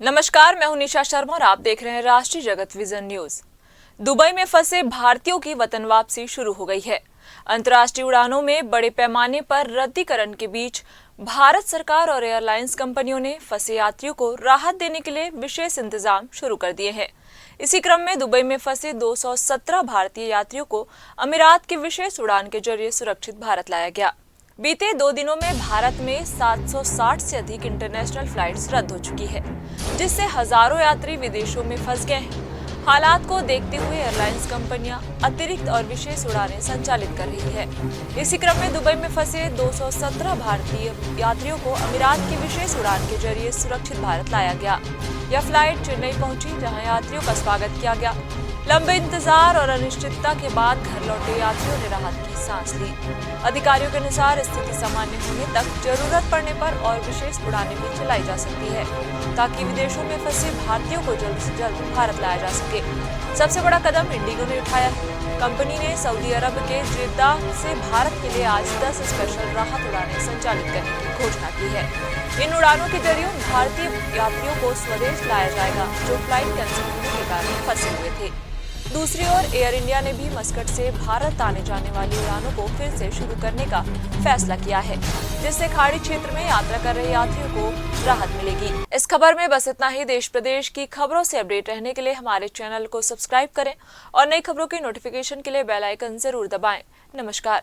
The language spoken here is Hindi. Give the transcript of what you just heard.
नमस्कार, मैं हूं निशा शर्मा और आप देख रहे हैं राष्ट्रीय जगत विजन न्यूज। दुबई में फंसे भारतीयों की वतन वापसी शुरू हो गई है। अंतर्राष्ट्रीय उड़ानों में बड़े पैमाने पर रद्दीकरण के बीच भारत सरकार और एयरलाइंस कंपनियों ने फंसे यात्रियों को राहत देने के लिए विशेष इंतजाम शुरू कर दिए हैं। इसी क्रम में दुबई में फंसे 217 भारतीय यात्रियों को अमीरात की विशेष उड़ान के जरिए सुरक्षित भारत लाया गया। बीते 2 दिनों में भारत में 760 से अधिक इंटरनेशनल फ्लाइट्स रद्द हो चुकी है, जिससे हजारों यात्री विदेशों में फंस गए हैं। हालात को देखते हुए एयरलाइंस कंपनियां अतिरिक्त और विशेष उड़ानें संचालित कर रही है। इसी क्रम में दुबई में फंसे 217 भारतीय यात्रियों को अमीरात की विशेष उड़ान के जरिए सुरक्षित भारत लाया गया। यह फ्लाइट चेन्नई पहुंची, जहां यात्रियों का स्वागत किया गया। लंबे इंतजार और अनिश्चितता के बाद घर लौटे यात्रियों ने राहत की सांस ली। अधिकारियों के अनुसार स्थिति सामान्य होने तक जरूरत पड़ने पर और विशेष उड़ानें भी चलाई जा सकती है, ताकि विदेशों में फंसे भारतीयों को जल्द से जल्द भारत लाया जा सके। सबसे बड़ा कदम इंडिगो ने उठाया है। कंपनी ने सऊदी अरब के जेद्दा से भारत के लिए आज 10 स्पेशल राहत उड़ानें संचालित करने की घोषणा की है। इन उड़ानों के जरिए भारतीय यात्रियों को स्वदेश लाया जाएगा, जो फ्लाइट कैंसिल होने के कारण फंसे हुए थे। दूसरी ओर एयर इंडिया ने भी मस्कट से भारत आने जाने वाली उड़ानों को फिर से शुरू करने का फैसला किया है, जिससे खाड़ी क्षेत्र में यात्रा कर रहे यात्रियों को राहत मिलेगी। इस खबर में बस इतना ही। देश प्रदेश की खबरों से अपडेट रहने के लिए हमारे चैनल को सब्सक्राइब करें और नई खबरों की नोटिफिकेशन के लिए बेल आइकन जरूर दबाएं। नमस्कार।